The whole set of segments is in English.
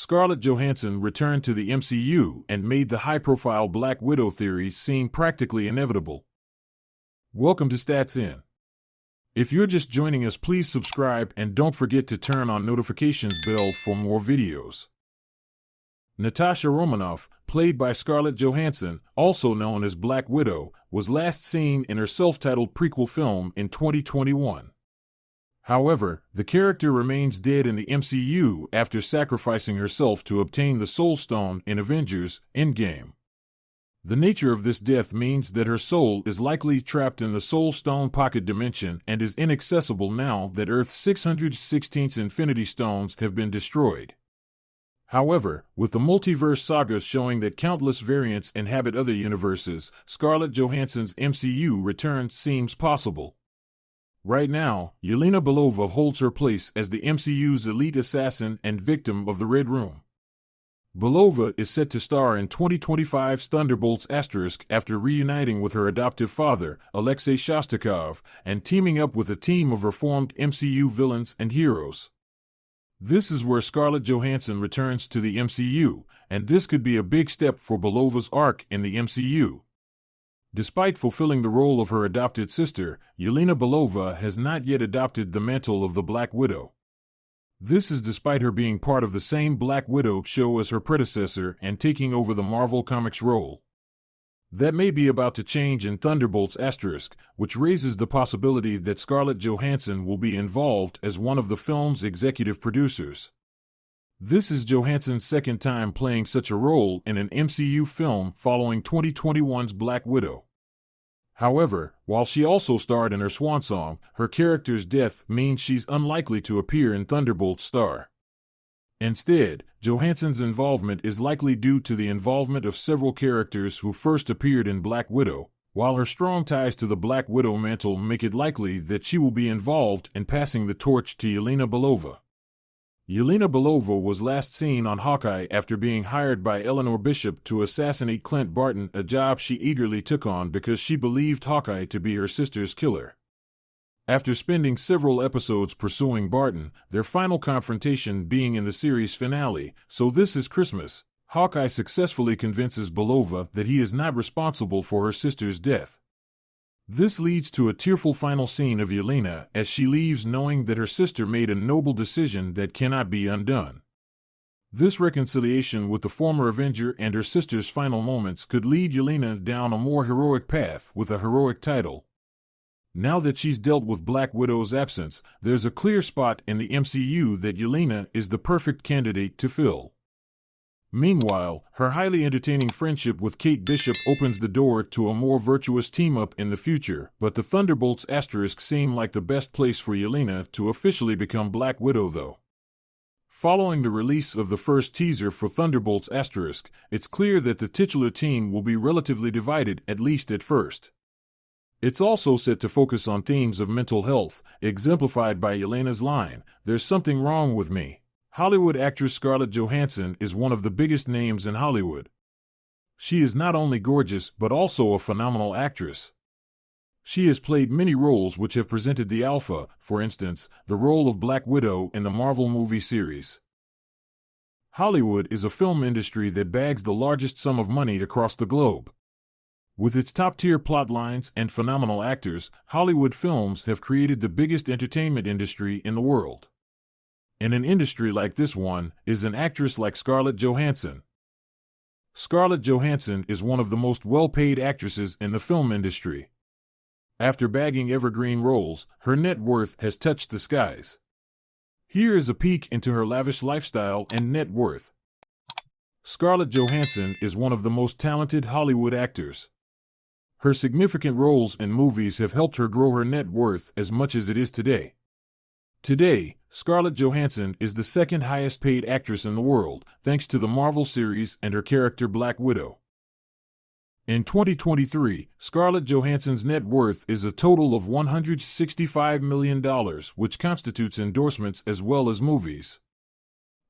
Scarlett Johansson returned to the MCU and made the high-profile Black Widow theory seem practically inevitable. Welcome to Stats In. If you're just joining us, please subscribe and don't forget to turn on notifications bell for more videos. Natasha Romanoff, played by Scarlett Johansson, also known as Black Widow, was last seen in her self-titled prequel film in 2021. However, the character remains dead in the MCU after sacrificing herself to obtain the Soul Stone in Avengers: Endgame. The nature of this death means that her soul is likely trapped in the Soul Stone pocket dimension and is inaccessible now that Earth's 616 Infinity Stones have been destroyed. However, with the Multiverse Saga showing that countless variants inhabit other universes, Scarlett Johansson's MCU Return seems possible. Right now, Yelena Belova holds her place as the MCU's elite assassin and victim of the Red Room. Belova is set to star in 2025's Thunderbolts after reuniting with her adoptive father, Alexei Shostakov, and teaming up with a team of reformed MCU villains and heroes. This is where Scarlett Johansson returns to the MCU, and this could be a big step for Belova's arc in the MCU. Despite fulfilling the role of her adopted sister, Yelena Belova has not yet adopted the mantle of the Black Widow. This is despite her being part of the same Black Widow show as her predecessor and taking over the Marvel Comics role. That may be about to change in Thunderbolts *, which raises the possibility that Scarlett Johansson will be involved as one of the film's executive producers. This is Johansson's second time playing such a role in an MCU film following 2021's Black Widow. However, while she also starred in her swan song, her character's death means she's unlikely to appear in Thunderbolts star. Instead, Johansson's involvement is likely due to the involvement of several characters who first appeared in Black Widow, while her strong ties to the Black Widow mantle make it likely that she will be involved in passing the torch to Yelena Belova. Yelena Belova was last seen on Hawkeye after being hired by Eleanor Bishop to assassinate Clint Barton, a job she eagerly took on because she believed Hawkeye to be her sister's killer. After spending several episodes pursuing Barton, their final confrontation being in the series finale, So This Is Christmas, Hawkeye successfully convinces Belova that he is not responsible for her sister's death. This leads to a tearful final scene of Yelena as she leaves knowing that her sister made a noble decision that cannot be undone. This reconciliation with the former Avenger and her sister's final moments could lead Yelena down a more heroic path with a heroic title. Now that she's dealt with Black Widow's absence, there's a clear spot in the MCU that Yelena is the perfect candidate to fill. Meanwhile, her highly entertaining friendship with Kate Bishop opens the door to a more virtuous team-up in the future, but the Thunderbolts * seem like the best place for Yelena to officially become Black Widow though. Following the release of the first teaser for Thunderbolts *, it's clear that the titular team will be relatively divided, at least at first. It's also set to focus on themes of mental health, exemplified by Yelena's line, "There's something wrong with me." Hollywood actress Scarlett Johansson is one of the biggest names in Hollywood. She is not only gorgeous but also a phenomenal actress. She has played many roles which have presented the alpha, for instance, the role of Black Widow in the Marvel movie series. Hollywood is a film industry that bags the largest sum of money across the globe. With its top-tier plot lines and phenomenal actors, Hollywood films have created the biggest entertainment industry in the world. In an industry like this one, is an actress like Scarlett Johansson. Scarlett Johansson is one of the most well-paid actresses in the film industry. After bagging evergreen roles, her net worth has touched the skies. Here is a peek into her lavish lifestyle and net worth. Scarlett Johansson is one of the most talented Hollywood actors. Her significant roles in movies have helped her grow her net worth as much as it is today. Today, Scarlett Johansson is the second highest paid actress in the world, thanks to the Marvel series and her character Black Widow. In 2023, Scarlett Johansson's net worth is a total of $165 million, which constitutes endorsements as well as movies.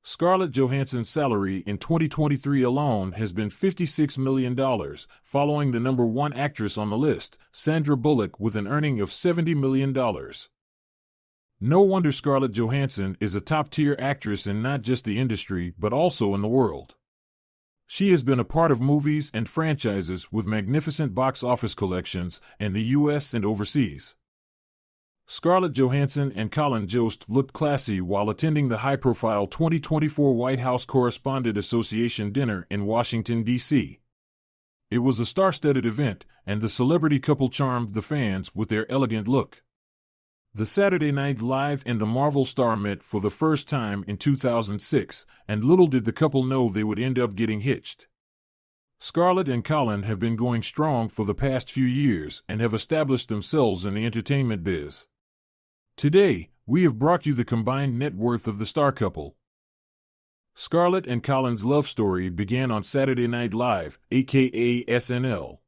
Scarlett Johansson's salary in 2023 alone has been $56 million, following the number one actress on the list, Sandra Bullock, with an earning of $70 million. No wonder Scarlett Johansson is a top-tier actress in not just the industry but also in the world. She has been a part of movies and franchises with magnificent box office collections in the US and overseas. Scarlett Johansson and Colin Jost looked classy while attending the high-profile 2024 White House Correspondent Association dinner in Washington, D.C. It was a star-studded event, and the celebrity couple charmed the fans with their elegant look. The Saturday Night Live and the Marvel star met for the first time in 2006, and little did the couple know they would end up getting hitched. Scarlett and Colin have been going strong for the past few years and have established themselves in the entertainment biz. Today, we have brought you the combined net worth of the star couple. Scarlett and Colin's love story began on Saturday Night Live, aka SNL.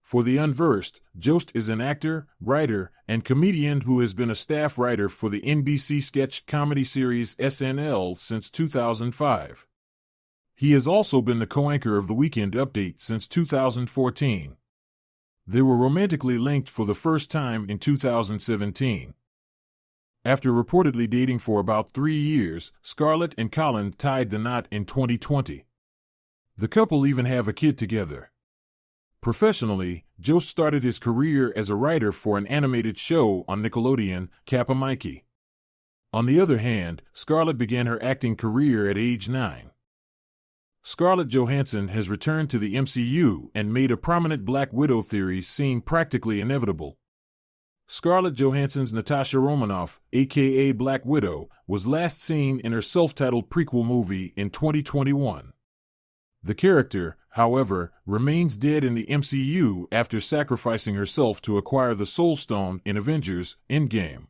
For the unversed, Jost is an actor, writer, and comedian who has been a staff writer for the NBC sketch comedy series SNL since 2005. He has also been the co-anchor of The Weekend Update since 2014. They were romantically linked for the first time in 2017. After reportedly dating for about 3 years, Scarlett and Colin tied the knot in 2020. The couple even have a kid together. Professionally, Jost started his career as a writer for an animated show on Nickelodeon, Kappa Mikey. On the other hand, Scarlett began her acting career at age 9. Scarlett Johansson has returned to the MCU and made a prominent Black Widow theory seem practically inevitable. Scarlett Johansson's Natasha Romanoff, aka Black Widow, was last seen in her self-titled prequel movie in 2021. The character, however, remains dead in the MCU after sacrificing herself to acquire the Soul Stone in Avengers: Endgame.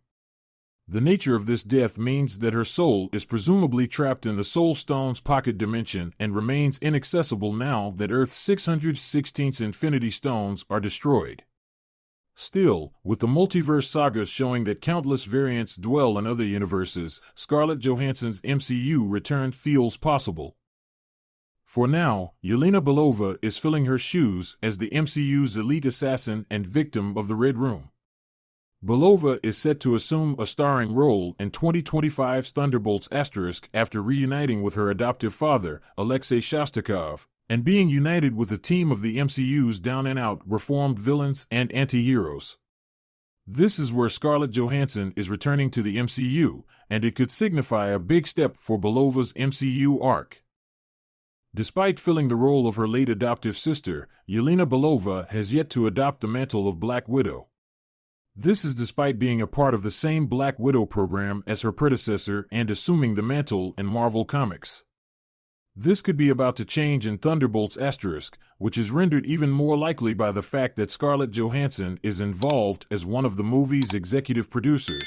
The nature of this death means that her soul is presumably trapped in the Soul Stone's pocket dimension and remains inaccessible now that Earth's 616 Infinity Stones are destroyed. Still, with the Multiverse Saga showing that countless variants dwell in other universes, Scarlett Johansson's MCU Return feels possible. For now, Yelena Belova is filling her shoes as the MCU's elite assassin and victim of the Red Room. Belova is set to assume a starring role in 2025's Thunderbolts after reuniting with her adoptive father, Alexei Shostakov, and being united with a team of the MCU's down-and-out reformed villains and antiheroes. This is where Scarlett Johansson is returning to the MCU, and it could signify a big step for Belova's MCU arc. Despite filling the role of her late adoptive sister, Yelena Belova has yet to adopt the mantle of Black Widow. This is despite being a part of the same Black Widow program as her predecessor and assuming the mantle in Marvel Comics. This could be about to change in Thunderbolts *, which is rendered even more likely by the fact that Scarlett Johansson is involved as one of the movie's executive producers.